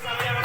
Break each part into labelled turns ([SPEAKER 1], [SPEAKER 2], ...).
[SPEAKER 1] సమయం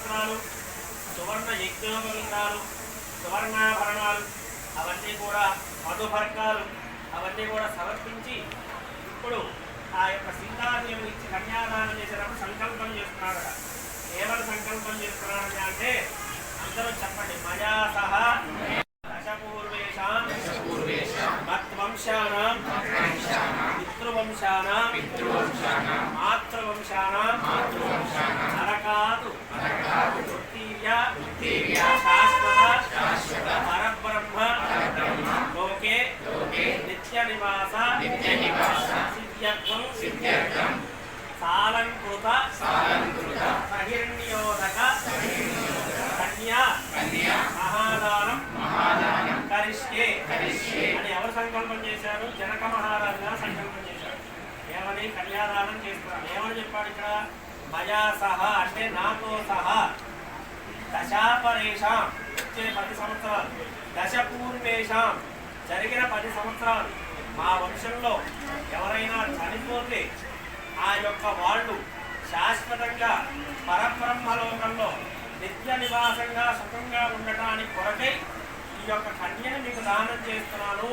[SPEAKER 1] వస్త్రాలు, సువర్ణ యజ్ఞోపవీతాలు, సువర్ణాభరణాలు అవన్నీ కూడా మధుపర్కాలు అవన్నీ కూడా సమర్పించి ఇప్పుడు ఆ యొక్క సీతాదేవిని ఇచ్చి కన్యాదానం చేసేటప్పుడు సంకల్పం చేస్తున్నాడు. ఏమని సంకల్పం చేస్తున్నాడు అంటే అందరూ చెప్పండి. మయా సహా దశపూర్వేషాం మత్వంశానాం పితృవంశానాం మాతృవంశానాం నరకాదు ఉత్తీర్య శాశ్వత పరబ్రహ్మ లోకే నిత్య నివాస సిద్ధ్యర్థం సాలంకృత సహిర్ణ్యోదక కన్యా మహాదానం కరిష్యే అని ఎవరు సంకల్పం చేశారు? జనక మహారాజు గారు సంకల్పం చేశారు. ఏమని? కన్యాదానం చేస్తున్నాను. ఏమని చెప్పాడు ఇక్కడ? మయా సహా అంటే నాతో సహా దశాపరేషాం వచ్చే 10 సంవత్సరాలు, దశపూర్వేషాం జరిగిన 10 సంవత్సరాలు మా వంశంలో ఎవరైనా చనిపోతే ఆ యొక్క వాళ్ళు శాశ్వతంగా పరబ్రహ్మలోకంలో నిత్య నివాసంగా సుఖంగా ఉండటానికి కొరకై ఈ యొక్క కన్యను మీకు దానం చేస్తున్నాను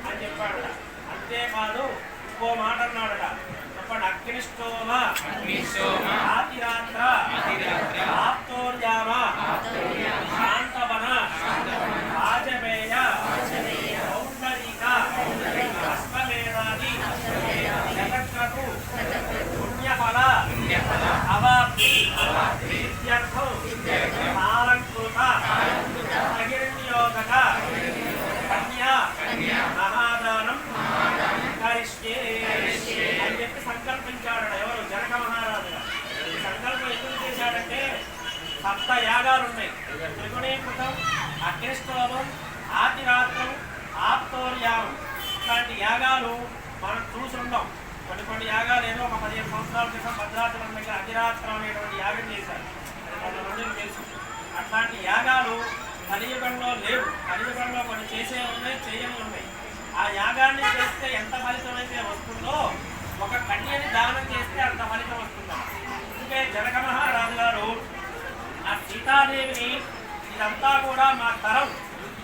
[SPEAKER 1] అని చెప్పాడట. అంతేకాదు ఇంకో మాట అన్నాడట. చెప్పండి. అగ్నిష్టోమ ఆతిరాత్ర ఆప్తోర్యామ శాంతవన వాజపేయ పౌండరీక అశ్వమేధాది జగత్రకు పుణ్యఫల అవాప్తి సిద్ధ్యర్థం సాలంకృత సహిర్ణ్యోదక కన్యా మహాదానం కరిష్యే అని చెప్పి సంకల్పించాడు. ఎవరు? జనక మహారాజు. ఈ సంకల్పం ఎందుకు చేశాడంటే 7 యాగాలు ఉన్నాయి. త్రిగుణీకృతం, అగ్నిష్టోమం, ఆతిరాత్రం, ఆప్తోర్యామం ఇలాంటి యాగాలు మనం చూసుంటాం. కొన్ని యాగాలు ఏదో ఒక 15 సంవత్సరాల క్రితం భద్రాచలం దగ్గర అతిరాత్రం అనేటువంటి యాగం చేశారు. అది కొంతమందికి తెలుసు. అట్లాంటి యాగాలు కలియుగంలో లేవు. కలియుగంలో కొన్ని చేసే ఉన్నాయి, చేయని ఉన్నాయి. ఆ యాగాన్ని చేస్తే ఎంత ఫలితం అయితే వస్తుందో ఒక కన్యని దానం చేస్తే అంత ఫలితం వస్తుంది. అందుకే జనక మహారాజు గారు ఆ సీతాదేవిని ఇదంతా కూడా మా తరం,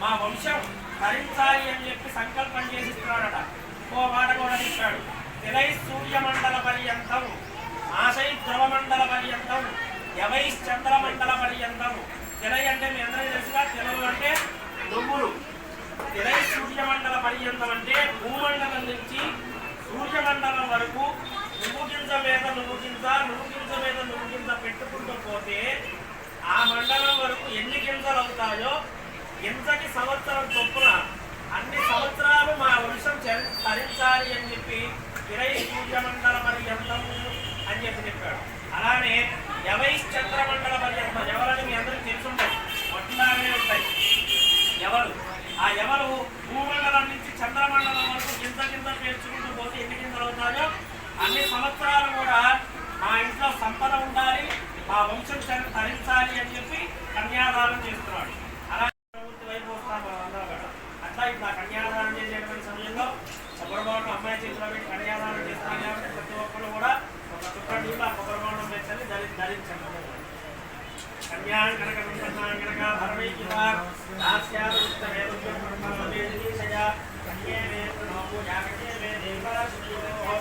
[SPEAKER 1] మా వంశం ధరించాలి అని చెప్పి సంకల్పం చేసిస్తున్నాడట. ఇంకో మాట కూడా చెప్పాడు. తిలై సూర్యమండల పర్యంతం ఆశై ధ్రువమండల పర్యంతం యవై చంద్రమండల పర్యంతం. తిలై అంటే మీ అందరికీ తెలుసుగా, తిలలు అంటే నువ్వులు. తిలై సూర్యమండల పర్యంతం అంటే భూమండలం నుంచి సూర్యమండలం వరకు నువ్వు గింజ మీద నువ్వు గింజ, నువ్వు గింజ మీద నువ్వు గింజ పెట్టుకుంటూ పోతే ఆ మండలం వరకు ఎన్ని గింజలు అవుతాయో గింజకి సంవత్సరం చొప్పున అన్ని సంవత్సరాలు మా వంశం తరించాలి అని చెప్పి తిలై సూర్యమండల పర్యంతం అని చెప్పాడు. అలానే యవై చంద్రమండల పర్యంతం ఎవరని మీ అందరికీ తెలుసుంటాయి, మొట్లానే ఉంటాయి ఎవరు. ఆ ఎవరు భూమండలం నుంచి చంద్రమండలం వరకు గింజ పేర్చుకుంటూ పోతే ఎన్ని గింజలు అవుతాయో అన్ని సంవత్సరాలు కూడా మా ఇంట్లో సంపద ఉండాలి, మా వంశం తరించాలి అని చెప్పి కన్యాదానం చేస్తున్నాడు. అలా పూర్తి వైపు వస్తాం మనం అందరం కూడా. అట్లా ఇప్పుడు ఆ కన్యాదానం చేసేటువంటి సమయంలో కొబ్బరిబోండం అమ్మాయి చేతిలో పెట్టి కన్యాదానం చేస్తాం కాబట్టి ప్రతి ఒక్కరు కూడా ఒక చుక్క నీళ్ళు ఆ కొబ్బరిబోండం పెట్టని ధరించండి. కన్యాం కనక సంపన్నాం కనుక భరవైకివా దాస్యాదుత్తమేదుద్యోగ కన్యే మే ప్రణోము యాగనే మే దేవాశివో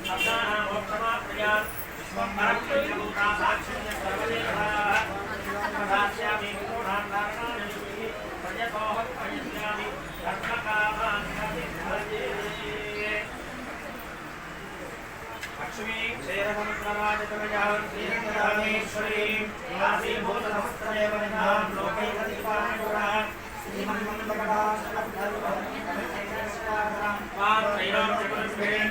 [SPEAKER 1] సబ్దానాం మోక్షమాప్రయా విశ్వం పరక్షేభూతా సాక్షిణ్య సర్వదేవతాః దాస్యామి గుణాన్ ధారణామి ప్రజతోహం ప్రయస్యామి ధర్మకామాన్ ప్రతిభజే. లక్ష్మీ క్షీరసముద్రరాజతనయాం శ్రీరంగరామేశ్వరీం ఆశీభూతసహస్రదేవ నిధాం లోకైకదీపానుగుణా శ్రీమన్మందకటాక్షలబ్ధరుపరిణమితేజస్కారాం వాం త్రైలోం జగన్స్మిరేం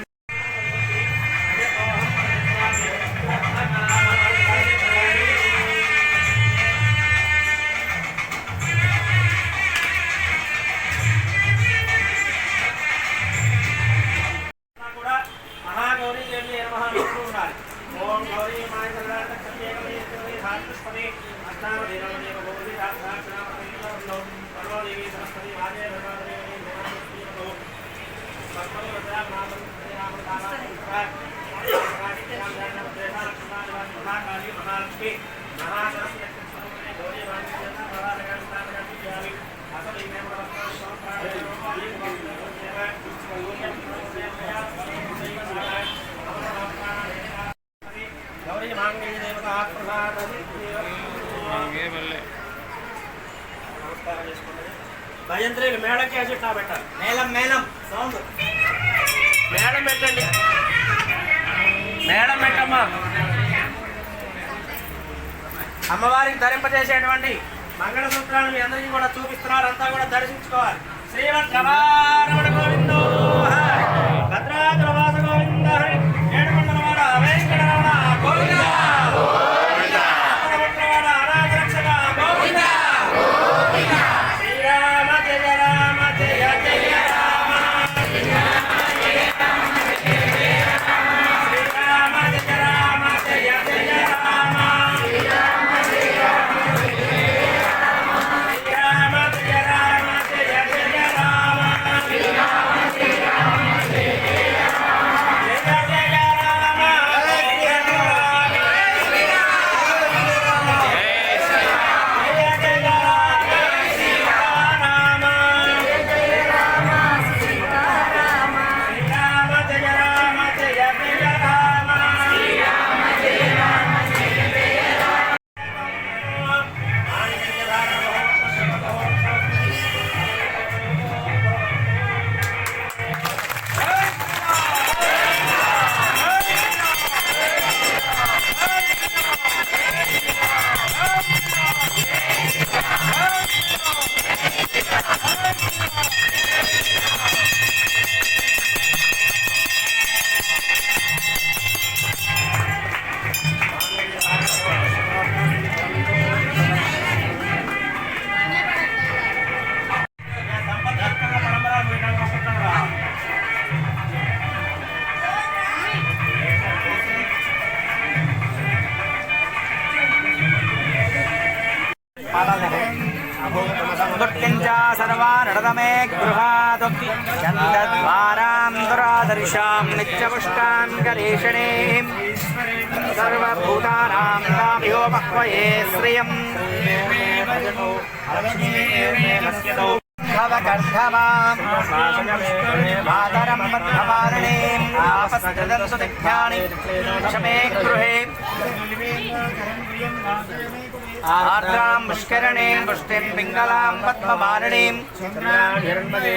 [SPEAKER 1] ఓం గౌరీ మాయ సర్వార్థక్షేమేశ్వరీ అష్టామదేవ గౌరీ రాక్షాక్షరామదేవ సర్వదేవి సరస్వతి వాదే భగవదేవి దేవాదేవి సర్వదేవతానామం శ్రీరామదానాం మహాకాళీ మహాలక్ష్మి నమస్కారం చేసుకోండి. భజంత్రీలు మేళం క్యాసెట్ నా పెట్టాలి. మేళం మేళం సౌండ్ మేళం పెట్టండి. మేళం పెట్టమ్మా. అమ్మవారికి ధరింపజేసేటువంటి మంగళసూత్రాలను మీ అందరికీ కూడా చూపిస్తున్నారు. అంతా కూడా దర్శించుకోవాలి. శ్రీమద్రమణ గోవిందో భద్రాచల వాస గోవింద ఏడుకొండలవాడ వెంకటరమణ గోవింద అనాథరక్షక గోవింద శ్రీరామ జయ రామ జయ జయ రామ శ్రీరామ జయ రామ జయ జయ రామ सर्वानडदमे गृहात् चन्दद्वारां दुरादर्शां नित्यपुष्टां गणेशणीं सर्वभूतानां ताभ्योपह्वये श्रियं मातरं बद्धवारणीं आपस्तदन्तु दिव्यानि क्षमे गृहे आर्द्रां पुष्करणीं पुष्टिं पिङ्गलां पद्मवारणीं महादने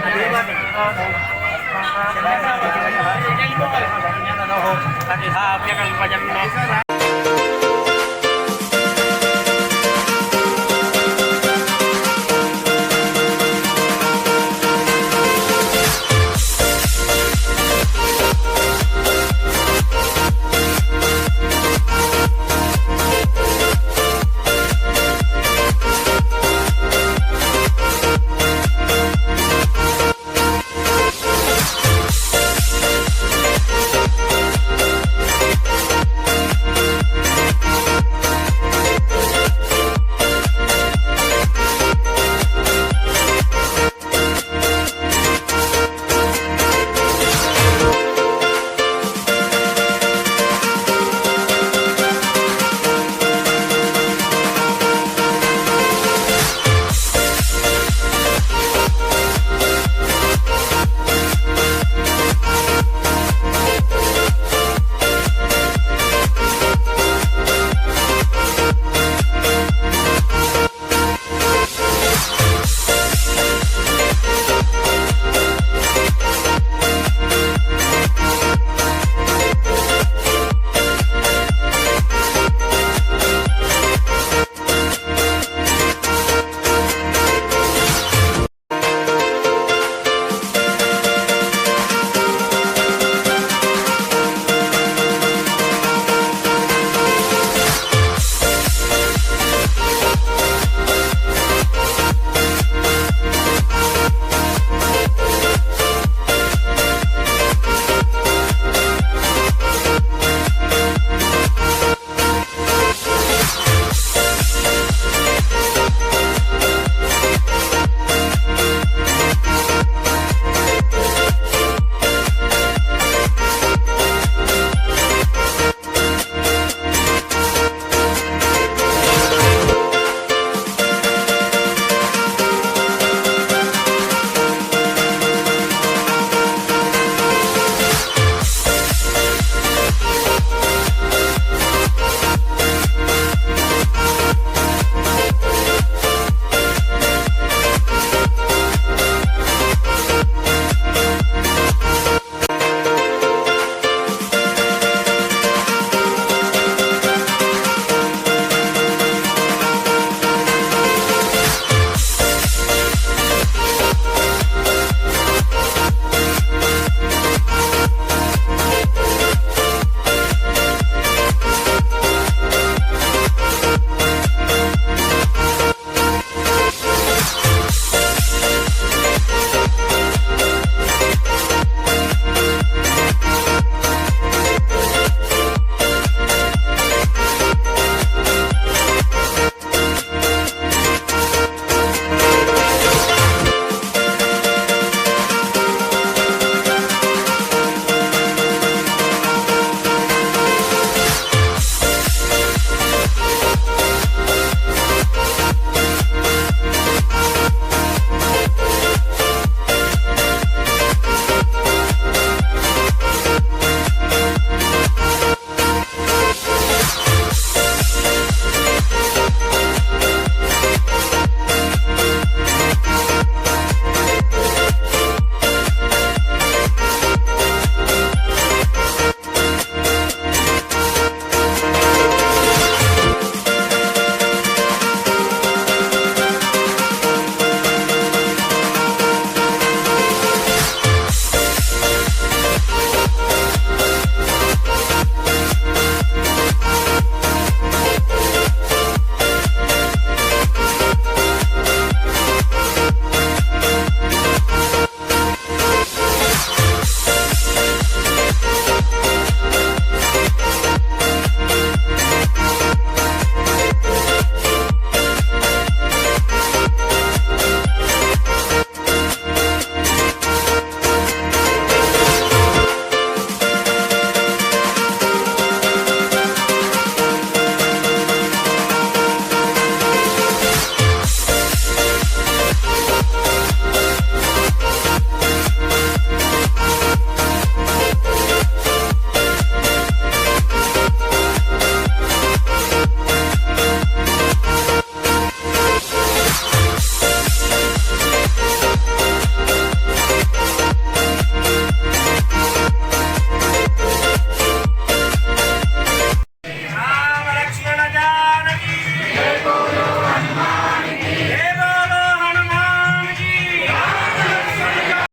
[SPEAKER 1] देवी కల్పయన్